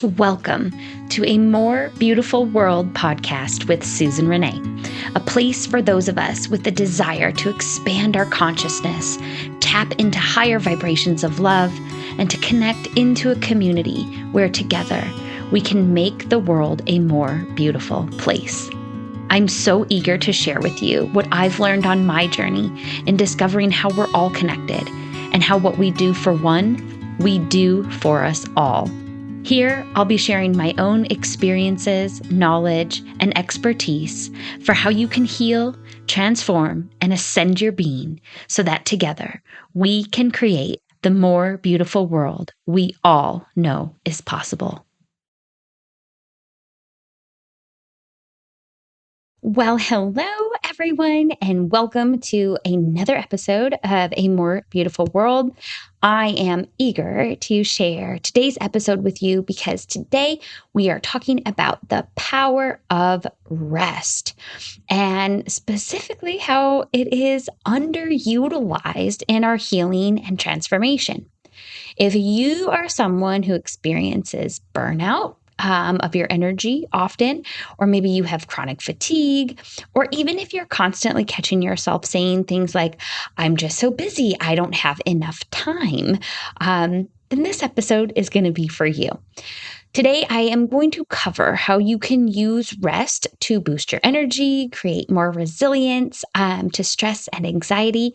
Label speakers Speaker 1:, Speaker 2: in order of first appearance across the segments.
Speaker 1: Welcome to a More Beautiful World podcast with Susyn Renee, a place for those of us with the desire to expand our consciousness, tap into higher vibrations of love, and to connect into a community where together we can make the world a more beautiful place. I'm so eager to share with you what I've learned on my journey in discovering how we're all connected and how what we do for one, we do for us all. Here, I'll be sharing my own experiences, knowledge, and expertise for how you can heal, transform, and ascend your being so that together we can create the more beautiful world we all know is possible. Well, hello, everyone, and welcome to another episode of A More Beautiful World. I am eager to share today's episode with you because today we are talking about the power of rest and specifically how it is underutilized in our healing and transformation. If you are someone who experiences burnout, of your energy often, or maybe you have chronic fatigue, or even if you're constantly catching yourself saying things like, I'm just so busy, I don't have enough time, then this episode is going to be for you. Today, I am going to cover how you can use rest to boost your energy, create more resilience to stress and anxiety,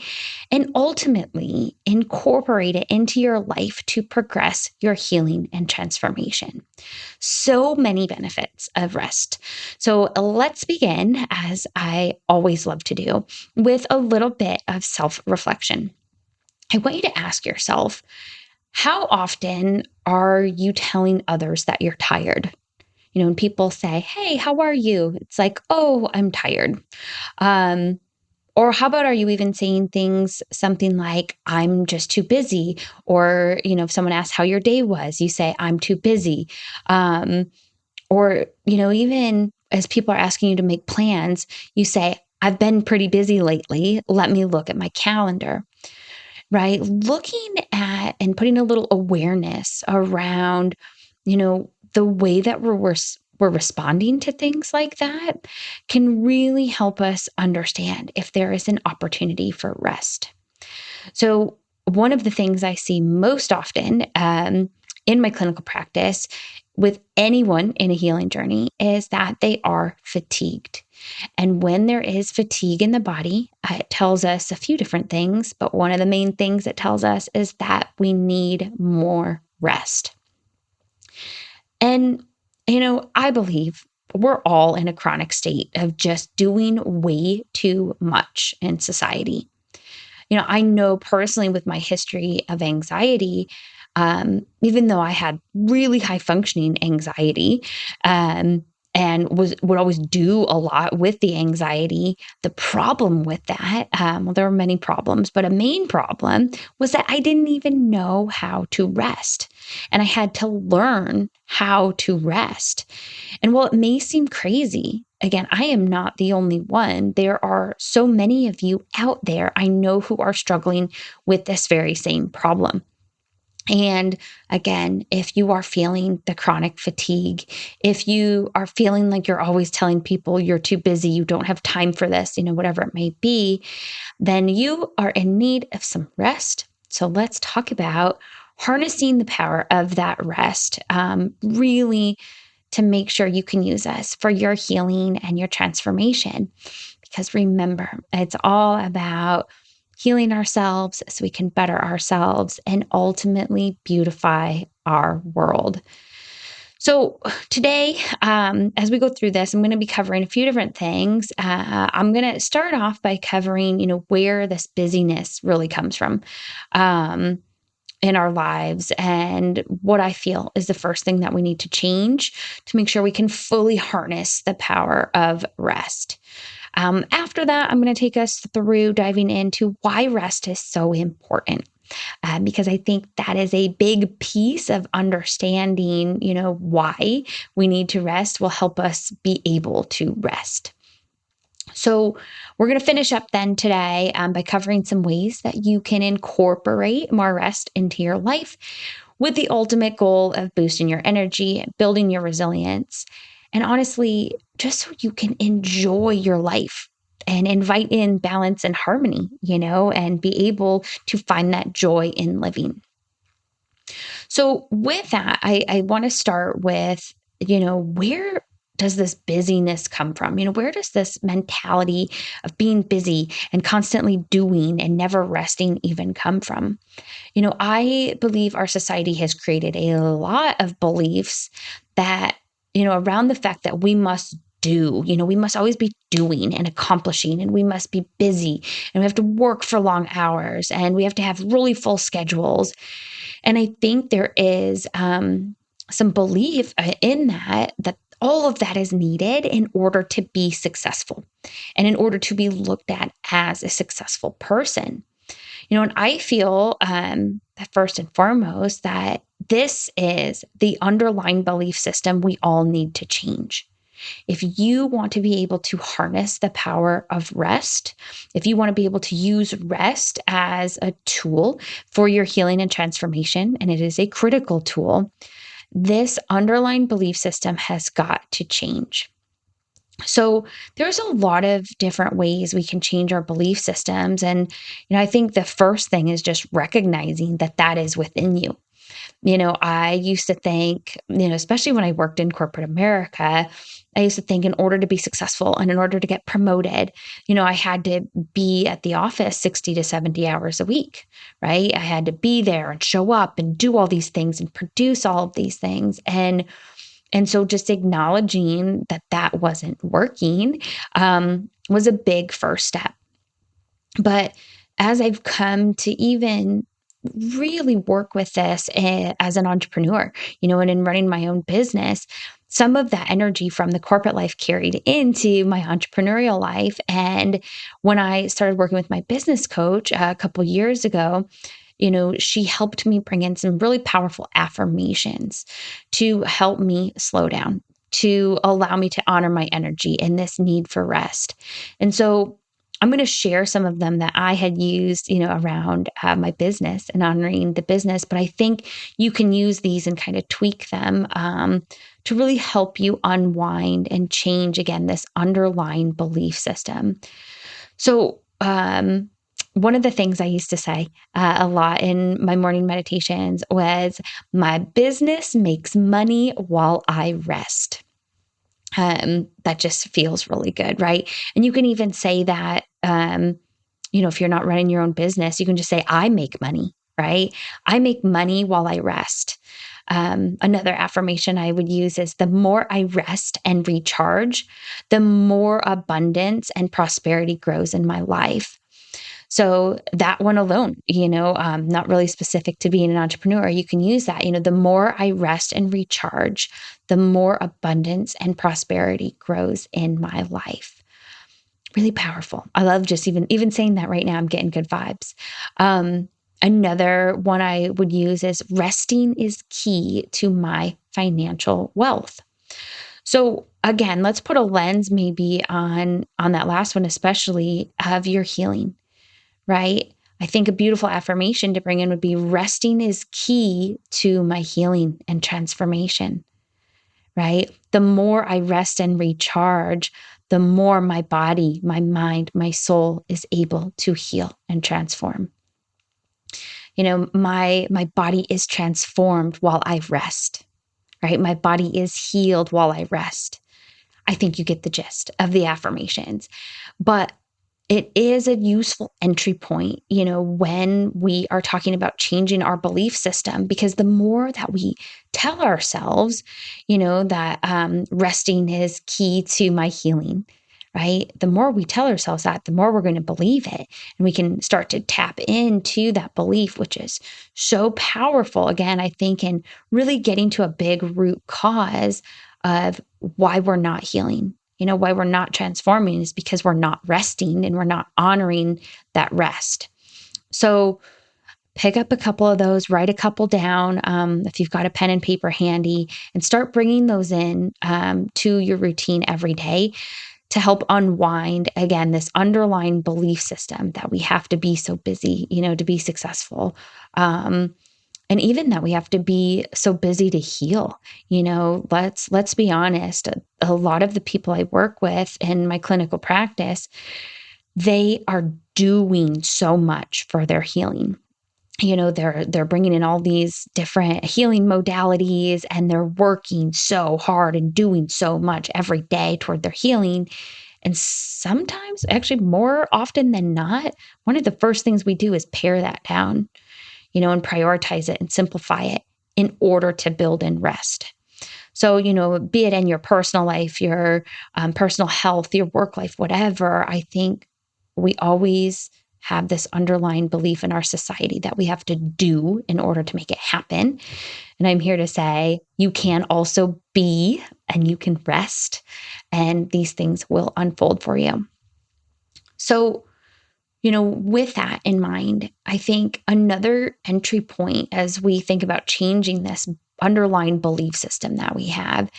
Speaker 1: and ultimately incorporate it into your life to progress your healing and transformation. So many benefits of rest. So let's begin, as I always love to do, with a little bit of self-reflection. I want you to ask yourself, how often are you telling others that you're tired? When people say, hey, how are you? It's like, oh, I'm tired. Or how about, are you even saying something like, I'm just too busy? Or, if someone asks how your day was, you say, I'm too busy. Or, even as people are asking you to make plans, you say, I've been pretty busy lately. Let me look at my calendar. Right? Looking at and putting a little awareness around, the way that we're responding to things like that can really help us understand if there is an opportunity for rest. So one of the things I see most often in my clinical practice with anyone in a healing journey is that they are fatigued. And when there is fatigue in the body, it tells us a few different things, but one of the main things it tells us is that we need more rest. And, I believe we're all in a chronic state of just doing way too much in society. I know personally with my history of anxiety, even though I had really high functioning anxiety, and would always do a lot with the anxiety. The problem with that, there were many problems, but a main problem was that I didn't even know how to rest. And I had to learn how to rest. And while it may seem crazy, again, I am not the only one. There are so many of you out there I know who are struggling with this very same problem. And again, if you are feeling the chronic fatigue, if you are feeling like you're always telling people you're too busy, you don't have time for this, whatever it may be, then you are in need of some rest. So let's talk about harnessing the power of that rest, really to make sure you can use us for your healing and your transformation. Because remember, it's all about healing ourselves so we can better ourselves and ultimately beautify our world. So today, as we go through this, I'm going to be covering a few different things. I'm going to start off by covering, where this busyness really comes from in our lives, and what I feel is the first thing that we need to change to make sure we can fully harness the power of rest. After that, I'm going to take us through diving into why rest is so important. Because I think that is a big piece of understanding, why we need to rest will help us be able to rest. So we're going to finish up then today by covering some ways that you can incorporate more rest into your life. with the ultimate goal of boosting your energy, building your resilience, and honestly, just so you can enjoy your life and invite in balance and harmony, and be able to find that joy in living. So, with that, I want to start with, where does this busyness come from? Where does this mentality of being busy and constantly doing and never resting even come from? I believe our society has created a lot of beliefs that, around the fact that we must do, we must always be doing and accomplishing, and we must be busy, and we have to work for long hours, and we have to have really full schedules. And I think there is some belief in that all of that is needed in order to be successful and in order to be looked at as a successful person. And I feel that first and foremost that this is the underlying belief system we all need to change. If you want to be able to harness the power of rest, if you want to be able to use rest as a tool for your healing and transformation, and it is a critical tool, this underlying belief system has got to change. So there's a lot of different ways we can change our belief systems. And, I think the first thing is just recognizing that that is within you. I used to think, especially when I worked in corporate America, I used to think in order to be successful and in order to get promoted, I had to be at the office 60 to 70 hours a week, right? I had to be there and show up and do all these things and produce all of these things. And so just acknowledging that that wasn't working was a big first step. But as I've come to even really work with this as an entrepreneur, and in running my own business, some of that energy from the corporate life carried into my entrepreneurial life. And when I started working with my business coach a couple years ago, she helped me bring in some really powerful affirmations to help me slow down, to allow me to honor my energy and this need for rest. And so I'm going to share some of them that I had used, around my business and honoring the business. But I think you can use these and kind of tweak them to really help you unwind and change, again, this underlying belief system. So, one of the things I used to say a lot in my morning meditations was, my business makes money while I rest. That just feels really good, right? And you can even say that, if you're not running your own business, you can just say, I make money, right? I make money while I rest. Another affirmation I would use is, the more I rest and recharge, the more abundance and prosperity grows in my life. So that one alone, not really specific to being an entrepreneur, you can use that. The more I rest and recharge, the more abundance and prosperity grows in my life. Really powerful. I love just even saying that right now. I'm getting good vibes. Another one I would use is, resting is key to my financial wealth. So again, let's put a lens maybe on that last one, especially of your healing. Right? I think a beautiful affirmation to bring in would be, resting is key to my healing and transformation, right? The more I rest and recharge, the more my body, my mind, my soul is able to heal and transform. My body is transformed while I rest, right? My body is healed while I rest. I think you get the gist of the affirmations. But it is a useful entry point, when we are talking about changing our belief system, because the more that we tell ourselves, that resting is key to my healing, right? The more we tell ourselves that, the more we're going to believe it. And we can start to tap into that belief, which is so powerful. Again, I think in really getting to a big root cause of why we're not healing. Why we're not transforming is because we're not resting and we're not honoring that rest. So pick up a couple of those, write a couple down if you've got a pen and paper handy, and start bringing those in to your routine every day to help unwind, again, this underlying belief system that we have to be so busy, to be successful. And even that we have to be so busy to heal. Let's be honest. A lot of the people I work with in my clinical practice, they are doing so much for their healing. They're bringing in all these different healing modalities, and they're working so hard and doing so much every day toward their healing. And sometimes, actually more often than not, one of the first things we do is pare that down, and prioritize it and simplify it in order to build in rest. So, be it in your personal life, your personal health, your work life, whatever, I think we always have this underlying belief in our society that we have to do in order to make it happen. And I'm here to say you can also be, and you can rest, and these things will unfold for you. So, with that in mind, I think another entry point as we think about changing this underlying belief system that we have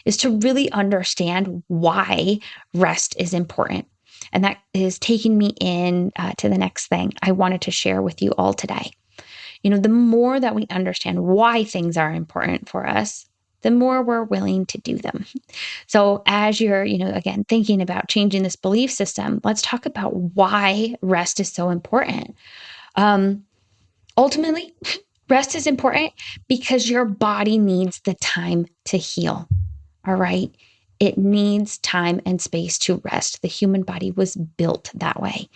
Speaker 1: is to really understand why rest is important. And that is taking me in to the next thing I wanted to share with you all today. The more that we understand why things are important for us, the more we're willing to do them. So as you're, again, thinking about changing this belief system, let's talk about why rest is so important. Ultimately, rest is important because your body needs the time to heal. All right. It needs time and space to rest. The human body was built that way.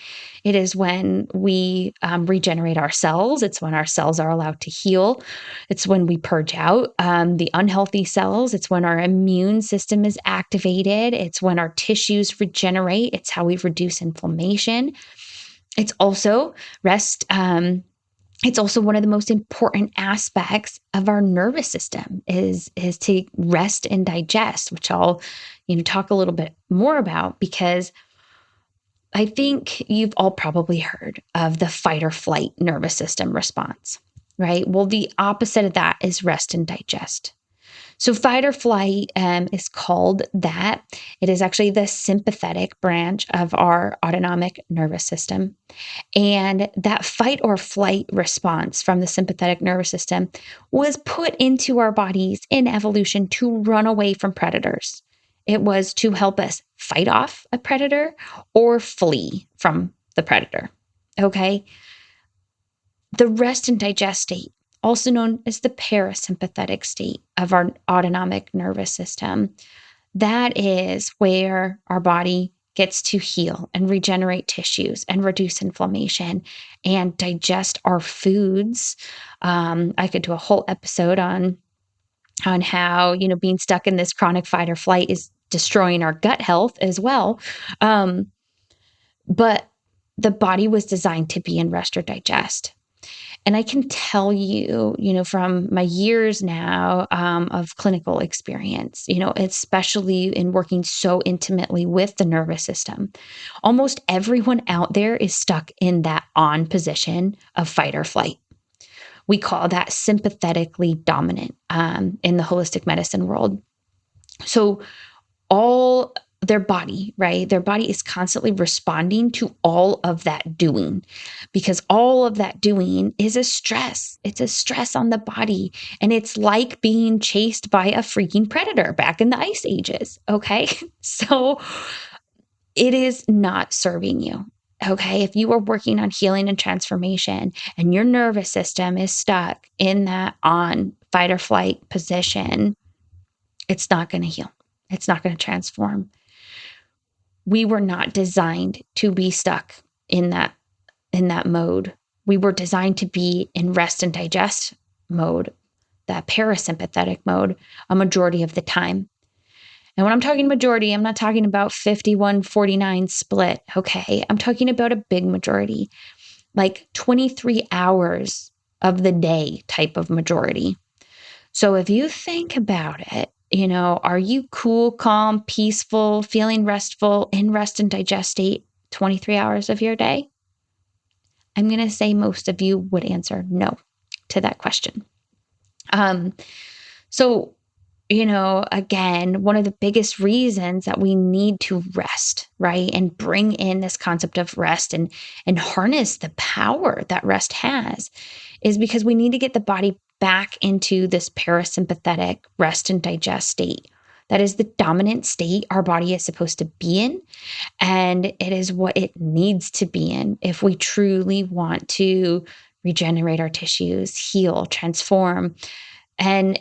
Speaker 1: It is when we regenerate our cells. It's when our cells are allowed to heal. It's when we purge out the unhealthy cells. It's when our immune system is activated. It's when our tissues regenerate. It's how we reduce inflammation. It's also rest. It's also one of the most important aspects of our nervous system is to rest and digest, which I'll talk a little bit more about, because I think you've all probably heard of the fight or flight nervous system response, right? Well, the opposite of that is rest and digest. So fight or flight is called that. It is actually the sympathetic branch of our autonomic nervous system. And that fight or flight response from the sympathetic nervous system was put into our bodies in evolution to run away from predators. It was to help us fight off a predator or flee from the predator. Okay. The rest and digest state, also known as the parasympathetic state of our autonomic nervous system, that is where our body gets to heal and regenerate tissues and reduce inflammation and digest our foods. I could do a whole episode on how, being stuck in this chronic fight or flight is destroying our gut health as well. But the body was designed to be in rest or digest. And I can tell you, from my years now of clinical experience, especially in working so intimately with the nervous system, almost everyone out there is stuck in that on position of fight or flight. We call that sympathetically dominant in the holistic medicine world. So all their body, right? Their body is constantly responding to all of that doing, because all of that doing is a stress. It's a stress on the body. And it's like being chased by a freaking predator back in the ice ages. Okay. So it is not serving you. Okay. If you are working on healing and transformation and your nervous system is stuck in that on fight or flight position, it's not going to heal. It's not going to transform. We were not designed to be stuck in that mode. We were designed to be in rest and digest mode, that parasympathetic mode, a majority of the time. And when I'm talking majority, I'm not talking about 51-49 split. Okay. I'm talking about a big majority, like 23 hours of the day type of majority. So if you think about it, are you cool, calm, peaceful, feeling restful, in rest and digest state 23 hours of your day? I'm going to say most of you would answer no to that question. So, again, one of the biggest reasons that we need to rest, right? And bring in this concept of rest and harness the power that rest has is because we need to get the body back into this parasympathetic rest and digest state. That is the dominant state our body is supposed to be in. And it is what it needs to be in if we truly want to regenerate our tissues, heal, transform. And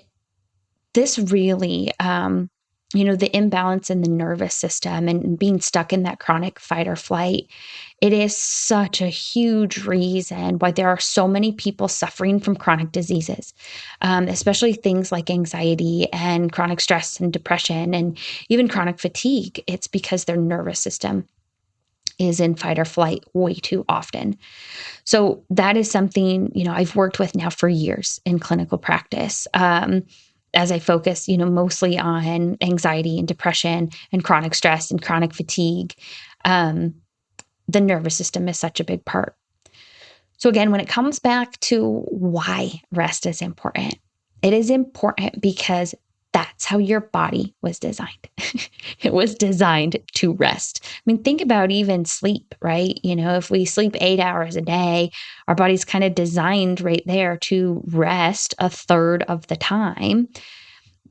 Speaker 1: this really, the imbalance in the nervous system and being stuck in that chronic fight or flight, it is such a huge reason why there are so many people suffering from chronic diseases, especially things like anxiety and chronic stress and depression and even chronic fatigue. It's because their nervous system is in fight or flight way too often. So that is something, I've worked with now for years in clinical practice. As I focus, mostly on anxiety and depression and chronic stress and chronic fatigue, the nervous system is such a big part. So again, when it comes back to why rest is important, it is important because that's how your body was designed. It was designed to rest. I mean, think about even sleep, right? If we sleep 8 hours a day, our body's kind of designed right there to rest a third of the time.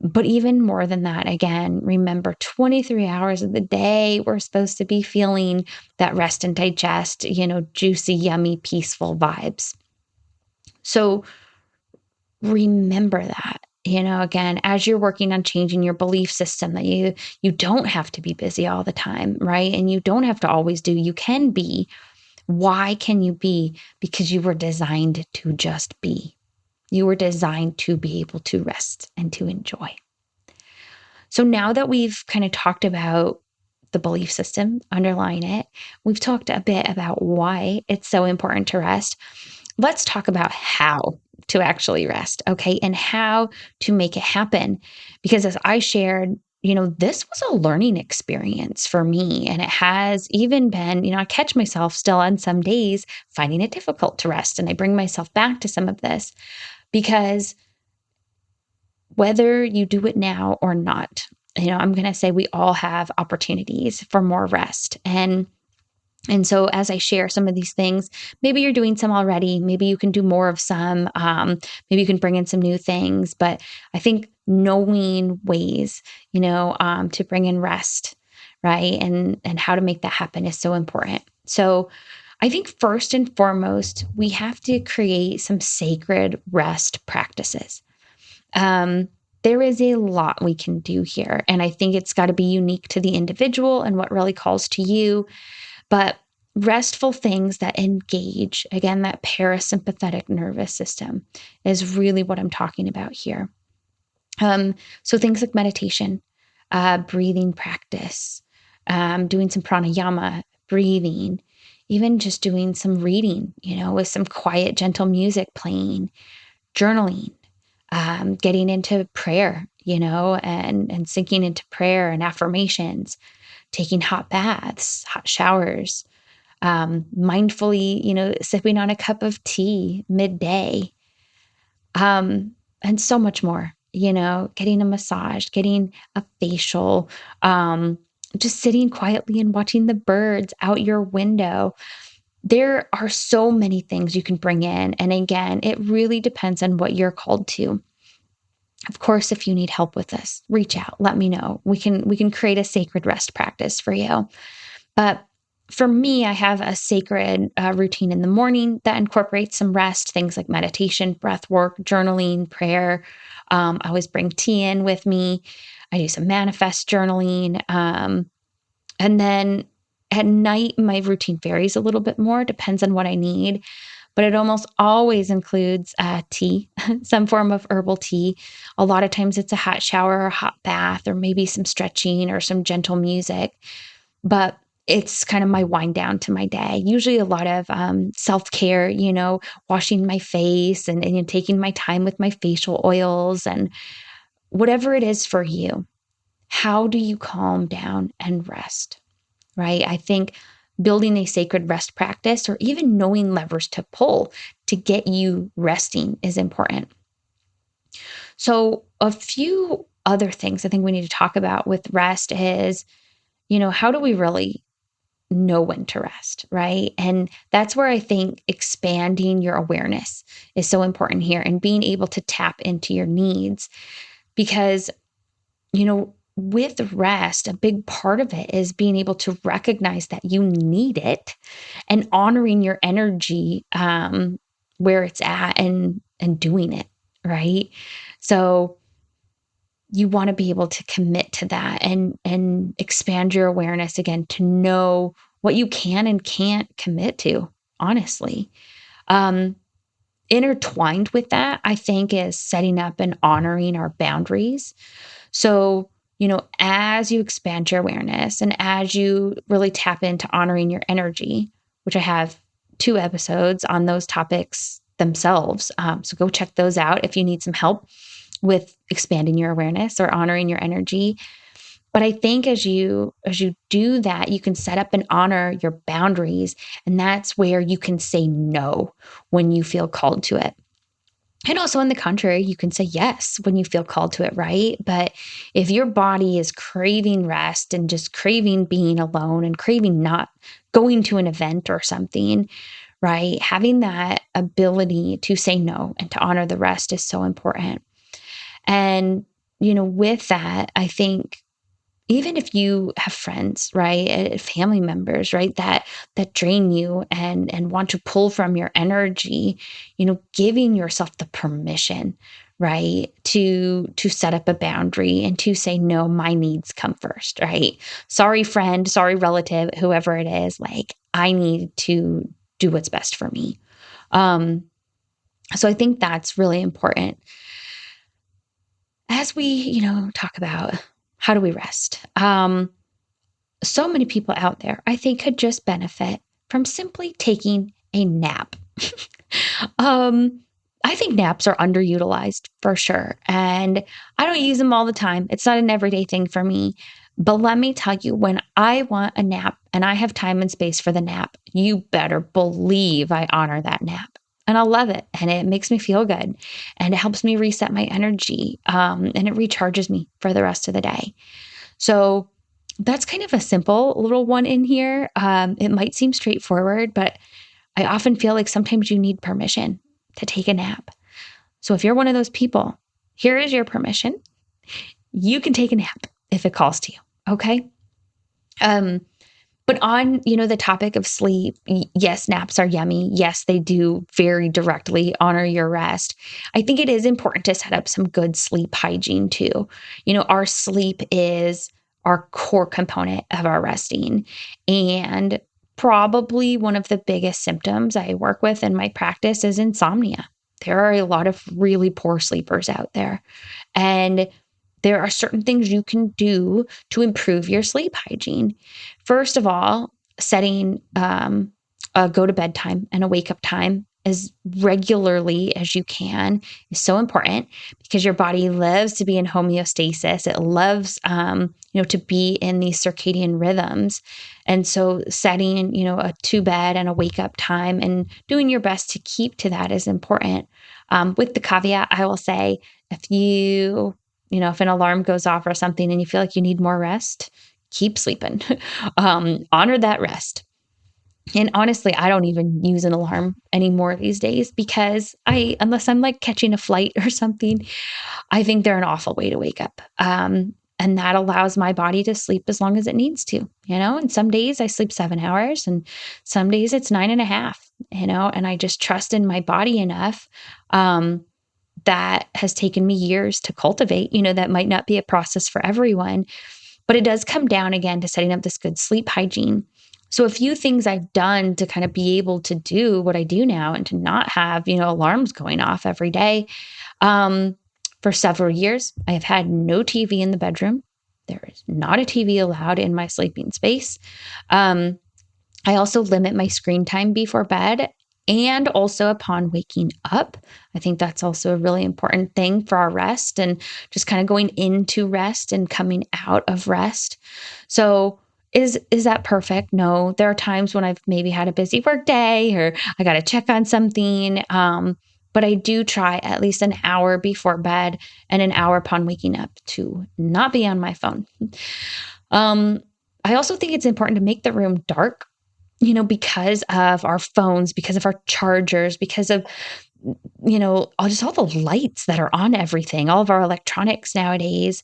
Speaker 1: But even more than that, again, remember 23 hours of the day, we're supposed to be feeling that rest and digest, juicy, yummy, peaceful vibes. So remember that. Again, as you're working on changing your belief system that you don't have to be busy all the time, right? And you don't have to always do, you can be. Why can you be? Because you were designed to just be. You were designed to be able to rest and to enjoy. So now that we've kind of talked about the belief system underlying it, we've talked a bit about why it's so important to rest. Let's talk about how to actually rest, okay? And how to make it happen. Because as I shared, this was a learning experience for me. And it has even been, I catch myself still on some days finding it difficult to rest. And I bring myself back to some of this because whether you do it now or not, I'm going to say we all have opportunities for more rest. And so as I share some of these things, maybe you're doing some already, maybe you can do more of some, maybe you can bring in some new things. But I think knowing ways, to bring in rest, right? And how to make that happen is so important. So I think first and foremost, we have to create some sacred rest practices. There is a lot we can do here. And I think it's got to be unique to the individual and what really calls to you. But restful things that engage, again, that parasympathetic nervous system is really what I'm talking about here. So things like meditation, breathing practice, doing some pranayama, breathing, even just doing some reading, with some quiet, gentle music playing, journaling, getting into prayer, and sinking into prayer and affirmations, taking hot baths, hot showers, mindfully, sipping on a cup of tea midday, and so much more, getting a massage, getting a facial, just sitting quietly and watching the birds out your window. There are so many things you can bring in. And again, it really depends on what you're called to. Of course, if you need help with this, reach out, let me know. We can create a sacred rest practice for you. But for me, I have a sacred routine in the morning that incorporates some rest, things like meditation, breath work, journaling, prayer. I always bring tea in with me. I do some manifest journaling. And then at night, my routine varies a little bit more, depends on what I need. But it almost always includes tea, some form of herbal tea. A lot of times it's a hot shower or a hot bath, or maybe some stretching or some gentle music. But it's kind of my wind down to my day. Usually a lot of self-care, washing my face and taking my time with my facial oils and whatever it is for you. How do you calm down and rest, right? I think building a sacred rest practice or even knowing levers to pull to get you resting is important. So a few other things I think we need to talk about with rest is, how do we really know when to rest, right? And that's where I think expanding your awareness is so important here and being able to tap into your needs because, with rest, a big part of it is being able to recognize that you need it and honoring your energy where it's at and doing it, right? So you want to be able to commit to that and expand your awareness again to know what you can and can't commit to, honestly. Um, Intertwined with that, I think, is setting up and honoring our boundaries. So, as you expand your awareness and as you really tap into honoring your energy, which I have 2 episodes on those topics themselves. So go check those out if you need some help with expanding your awareness or honoring your energy. But I think as you do that, you can set up and honor your boundaries. And that's where you can say no when you feel called to it. And also, on the contrary, you can say yes when you feel called to it, right? But if your body is craving rest and just craving being alone and craving not going to an event or something, right? Having that ability to say no and to honor the rest is so important. And, with that, I think even if you have friends, right, family members, right, that drain you and want to pull from your energy, giving yourself the permission, right, to set up a boundary and to say no, my needs come first, right? Sorry, friend, sorry, relative, whoever it is, like I need to do what's best for me. So I think that's really important as we, talk about how do we rest. So many people out there, I think, could just benefit from simply taking a nap. um, I think naps are underutilized for sure. And I don't use them all the time. It's not an everyday thing for me. But let me tell you, when I want a nap and I have time and space for the nap, you better believe I honor that nap. And I love it. And it makes me feel good. And it helps me reset my energy. And it recharges me for the rest of the day. So that's kind of a simple little one in here. It might seem straightforward, but I often feel like sometimes you need permission to take a nap. So if you're one of those people, here is your permission. You can take a nap if it calls to you. Okay. But on, the topic of sleep, yes, naps are yummy. Yes, they do very directly honor your rest. I think it is important to set up some good sleep hygiene too. Our sleep is our core component of our resting. And probably one of the biggest symptoms I work with in my practice is insomnia. There are a lot of really poor sleepers out there. And there are certain things you can do to improve your sleep hygiene. First of all, setting a go to bed time and a wake up time as regularly as you can is so important because your body loves to be in homeostasis. It loves, to be in these circadian rhythms. And so setting, a to bed and a wake up time and doing your best to keep to that is important. With the caveat, I will say, if an alarm goes off or something and you feel like you need more rest, keep sleeping. Honor that rest. And honestly, I don't even use an alarm anymore these days because unless I'm like catching a flight or something, I think they're an awful way to wake up. And that allows my body to sleep as long as it needs to, and some days I sleep 7 hours and some days it's 9.5, and I just trust in my body enough. That has taken me years to cultivate, that might not be a process for everyone, but it does come down again to setting up this good sleep hygiene. So a few things I've done to kind of be able to do what I do now and to not have, alarms going off every day. For several years, I have had no TV in the bedroom. There is not a TV allowed in my sleeping space. I also limit my screen time before bed and also upon waking up. I think that's also a really important thing for our rest and just kind of going into rest and coming out of rest. So is that perfect? No, there are times when I've maybe had a busy work day or I got to check on something. but I do try at least an hour before bed and an hour upon waking up to not be on my phone. Um, I also think it's important to make the room dark, because of our phones, because of our chargers, because of, just all the lights that are on everything, all of our electronics nowadays.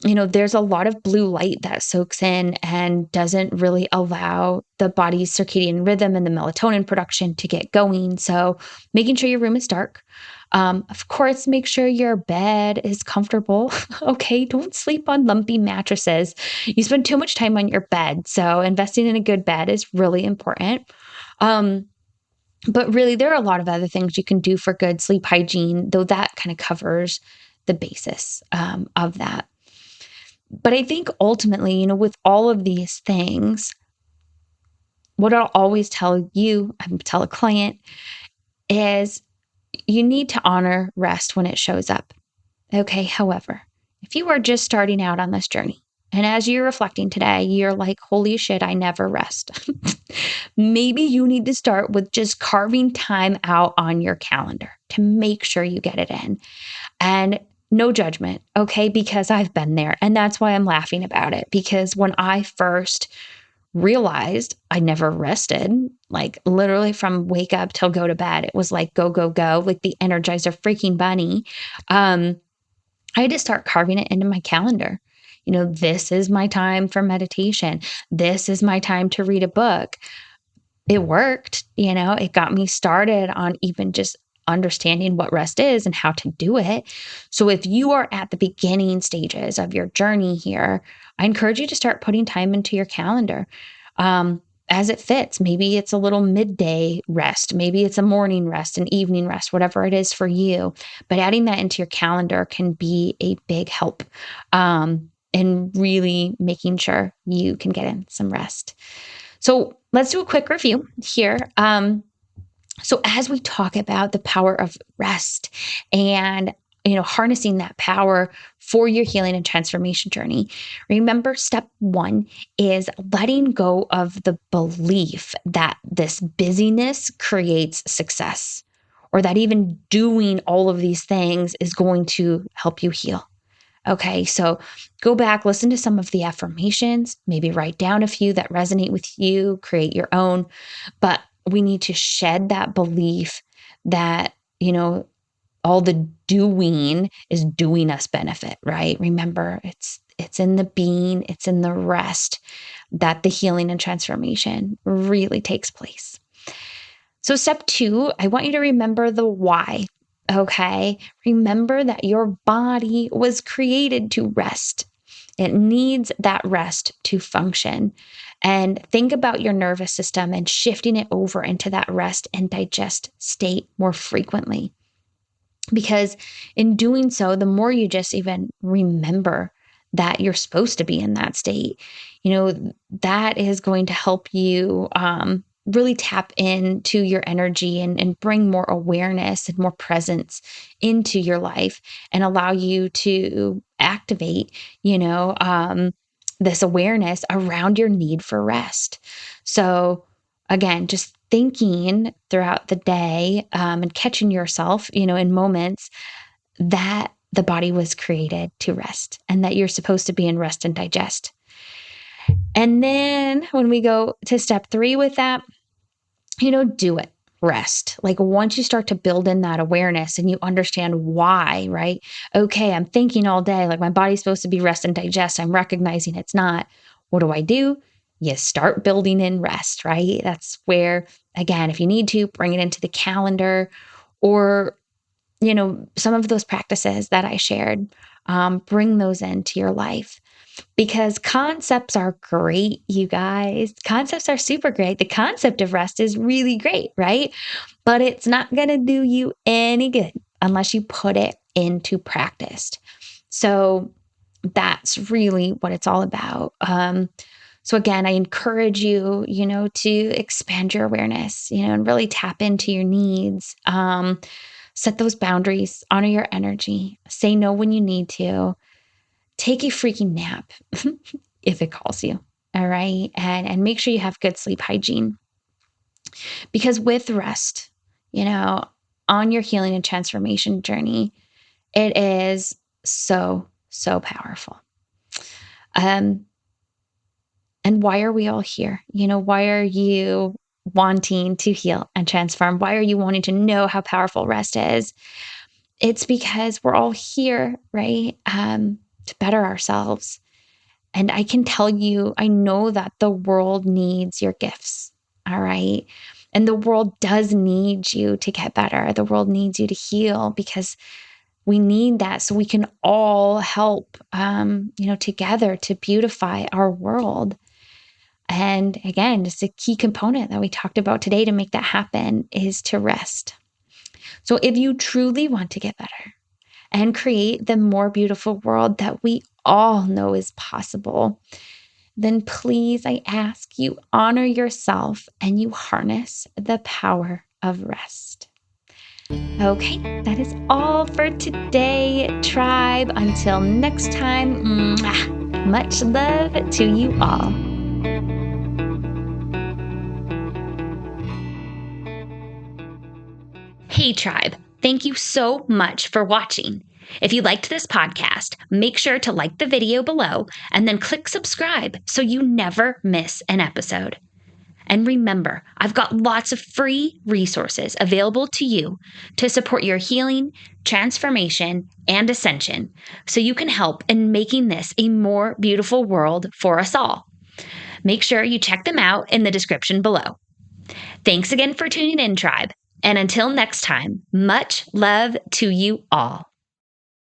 Speaker 1: There's a lot of blue light that soaks in and doesn't really allow the body's circadian rhythm and the melatonin production to get going. So making sure your room is dark. Of course, make sure your bed is comfortable. Okay. Don't sleep on lumpy mattresses. You spend too much time on your bed. So investing in a good bed is really important. But really, there are a lot of other things you can do for good sleep hygiene, though that kind of covers the basis of that. But I think ultimately, with all of these things, what I'll always tell you, I tell a client, is you need to honor rest when it shows up. Okay. However, if you are just starting out on this journey, and as you're reflecting today, you're like, holy shit, I never rest. Maybe you need to start with just carving time out on your calendar to make sure you get it in. And no judgment, okay? Because I've been there. And that's why I'm laughing about it. Because when I first realized I never rested, like literally from wake up till go to bed, it was like go, go, go, like the Energizer freaking bunny. I had to start carving it into my calendar. This is my time for meditation. This is my time to read a book. It worked, it got me started on even just understanding what rest is and how to do it. So if you are at the beginning stages of your journey here, I encourage you to start putting time into your calendar as it fits. Maybe it's a little midday rest. Maybe it's a morning rest, an evening rest, whatever it is for you. But adding that into your calendar can be a big help in really making sure you can get in some rest. So let's do a quick review here. So as we talk about the power of rest and harnessing that power for your healing and transformation journey, remember step 1 is letting go of the belief that this busyness creates success, or that even doing all of these things is going to help you heal. Okay, so go back, listen to some of the affirmations, maybe write down a few that resonate with you, create your own. But we need to shed that belief that, all the doing is doing us benefit, right? Remember, it's in the being, it's in the rest that the healing and transformation really takes place. So step 2, I want you to remember the why. Okay. Remember that your body was created to rest. It needs that rest to function. And think about your nervous system and shifting it over into that rest and digest state more frequently. Because in doing so, the more you just even remember that you're supposed to be in that state, that is going to help you really tap into your energy and bring more awareness and more presence into your life and allow you to activate, this awareness around your need for rest. So again, just thinking throughout the day and catching yourself, in moments that the body was created to rest and that you're supposed to be in rest and digest. And then when we go to step 3 with that, do it. Rest. Like once you start to build in that awareness and you understand why, right? Okay, I'm thinking all day, like my body's supposed to be rest and digest. I'm recognizing it's not. What do? You start building in rest, right? That's where, again, if you need to, bring it into the calendar or, some of those practices that I shared, bring those into your life. Because concepts are great, you guys. Concepts are super great. The concept of rest is really great, right? But it's not going to do you any good unless you put it into practice. So that's really what it's all about. So again, I encourage you, to expand your awareness, and really tap into your needs. Set those boundaries, honor your energy, say no when you need to. Take a freaking nap if it calls you. All right. And make sure you have good sleep hygiene. Because with rest, on your healing and transformation journey. It is so, so powerful. And why are we all here? Why are you wanting to heal and transform? Why are you wanting to know how powerful rest is? It's because we're all here, right? To better ourselves. And I can tell you, I know that the world needs your gifts. All right. And the world does need you to get better. The world needs you to heal, because we need that so we can all help, together to beautify our world. And again, just a key component that we talked about today to make that happen is to rest. So if you truly want to get better and create the more beautiful world that we all know is possible, then please, I ask you, honor yourself and you harness the power of rest. Okay, that is all for today, tribe. Until next time, much love to you all. Hey, tribe. Thank you so much for watching. If you liked this podcast, make sure to like the video below and then click subscribe so you never miss an episode. And remember, I've got lots of free resources available to you to support your healing, transformation, and ascension, so you can help in making this a more beautiful world for us all. Make sure you check them out in the description below. Thanks again for tuning in, tribe. And until next time, much love to you all.